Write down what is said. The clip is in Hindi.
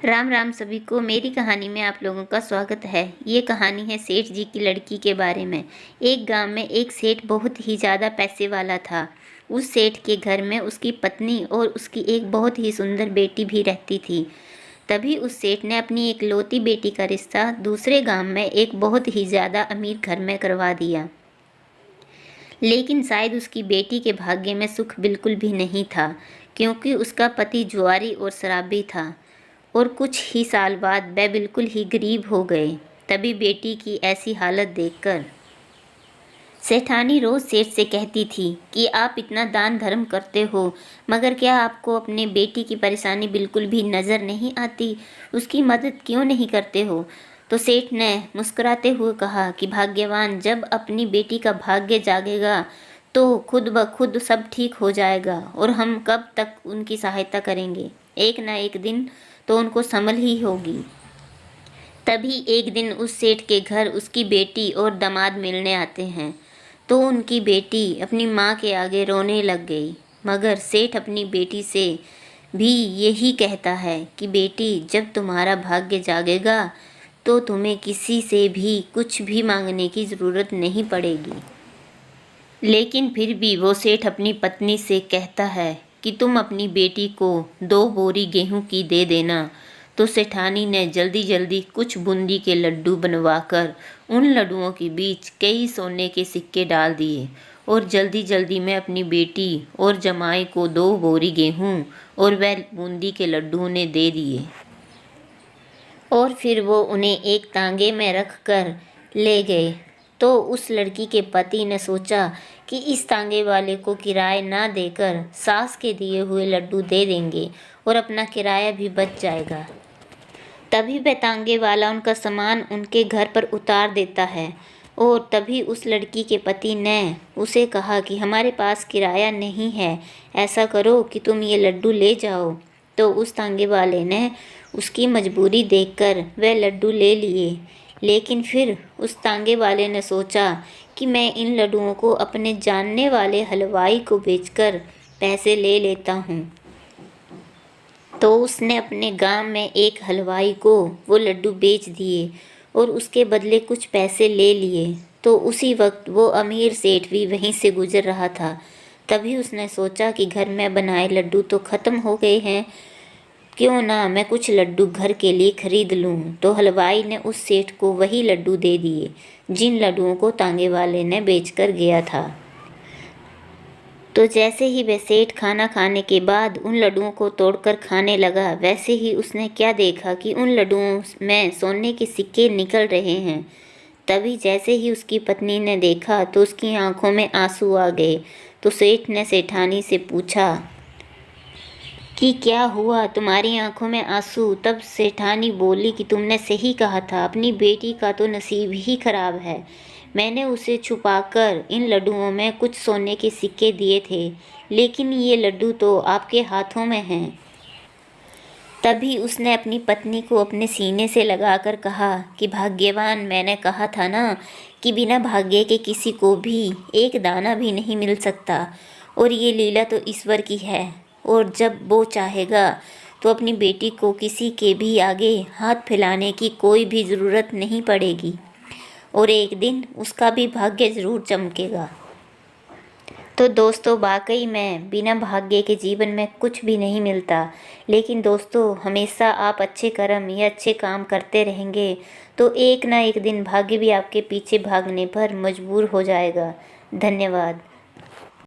राम राम सभी को। मेरी कहानी में आप लोगों का स्वागत है। ये कहानी है सेठ जी की लड़की के बारे में। एक गांव में एक सेठ बहुत ही ज़्यादा पैसे वाला था। उस सेठ के घर में उसकी पत्नी और उसकी एक बहुत ही सुंदर बेटी भी रहती थी। तभी उस सेठ ने अपनी एक लौती बेटी का रिश्ता दूसरे गांव में एक बहुत ही ज़्यादा अमीर घर में करवा दिया। लेकिन शायद उसकी बेटी के भाग्य में सुख बिल्कुल भी नहीं था, क्योंकि उसका पति जुआरी और शराबी था और कुछ ही साल बाद वह बिल्कुल ही गरीब हो गए। तभी बेटी की ऐसी हालत देखकर सेठानी रोज़ सेठ से कहती थी कि आप इतना दान धर्म करते हो, मगर क्या आपको अपने बेटी की परेशानी बिल्कुल भी नज़र नहीं आती? उसकी मदद क्यों नहीं करते हो? तो सेठ ने मुस्कुराते हुए कहा कि भाग्यवान जब अपनी बेटी का भाग्य जागेगा तो खुद ब खुद सब ठीक हो जाएगा, और हम कब तक उनकी सहायता करेंगे? एक ना एक दिन तो उनको संभल ही होगी। तभी एक दिन उस सेठ के घर उसकी बेटी और दामाद मिलने आते हैं, तो उनकी बेटी अपनी माँ के आगे रोने लग गई। मगर सेठ अपनी बेटी से भी यही कहता है कि बेटी जब तुम्हारा भाग्य जागेगा तो तुम्हें किसी से भी कुछ भी मांगने की ज़रूरत नहीं पड़ेगी। लेकिन फिर भी वो सेठ अपनी पत्नी से कहता है कि तुम अपनी बेटी को 2 बोरी गेहूं की दे देना। तो सेठानी ने जल्दी जल्दी कुछ बूंदी के लड्डू बनवाकर उन लड्डुओं के बीच कई सोने के सिक्के डाल दिए और जल्दी जल्दी में अपनी बेटी और जमाई को 2 बोरी गेहूं और वह बूंदी के लड्डू ने दे दिए, और फिर वो उन्हें एक तांगे में रख कर ले गए। तो उस लड़की के पति ने सोचा कि इस तांगे वाले को किराया ना देकर सास के दिए हुए लड्डू दे देंगे और अपना किराया भी बच जाएगा। तभी वह तांगे वाला उनका सामान उनके घर पर उतार देता है, और तभी उस लड़की के पति ने उसे कहा कि हमारे पास किराया नहीं है, ऐसा करो कि तुम ये लड्डू ले जाओ। तो उस तांगे वाले ने उसकी मजबूरी देखकर वह लड्डू ले लिए। लेकिन फिर उस तांगे वाले ने सोचा कि मैं इन लड्डुओं को अपने जानने वाले हलवाई को बेचकर पैसे ले लेता हूँ। तो उसने अपने गांव में एक हलवाई को वो लड्डू बेच दिए और उसके बदले कुछ पैसे ले लिए। तो उसी वक्त वो अमीर सेठ भी वहीं से गुजर रहा था। तभी उसने सोचा कि घर में बनाए लड्डू तो ख़त्म हो गए हैं, क्यों ना मैं कुछ लड्डू घर के लिए खरीद लूँ। तो हलवाई ने उस सेठ को वही लड्डू दे दिए जिन लड्डुओं को तांगे वाले ने बेचकर गया था। तो जैसे ही वह सेठ खाना खाने के बाद उन लड्डुओं को तोड़कर खाने लगा, वैसे ही उसने क्या देखा कि उन लड्डुओं में सोने के सिक्के निकल रहे हैं। तभी जैसे ही उसकी पत्नी ने देखा तो उसकी आंखों में आंसू आ गए। तो सेठ ने सेठानी से पूछा कि क्या हुआ, तुम्हारी आंखों में आंसू? तब सेठानी बोली कि तुमने सही कहा था, अपनी बेटी का तो नसीब ही खराब है। मैंने उसे छुपाकर इन लड्डुओं में कुछ सोने के सिक्के दिए थे, लेकिन ये लड्डू तो आपके हाथों में हैं। तभी उसने अपनी पत्नी को अपने सीने से लगाकर कहा कि भाग्यवान, मैंने कहा था ना कि बिना भाग्य के किसी को भी एक दाना भी नहीं मिल सकता, और ये लीला तो ईश्वर की है, और जब वो चाहेगा तो अपनी बेटी को किसी के भी आगे हाथ फैलाने की कोई भी ज़रूरत नहीं पड़ेगी, और एक दिन उसका भी भाग्य ज़रूर चमकेगा। तो दोस्तों, वाकई में बिना भाग्य के जीवन में कुछ भी नहीं मिलता। लेकिन दोस्तों, हमेशा आप अच्छे कर्म या अच्छे काम करते रहेंगे तो एक ना एक दिन भाग्य भी आपके पीछे भागने पर मजबूर हो जाएगा। धन्यवाद।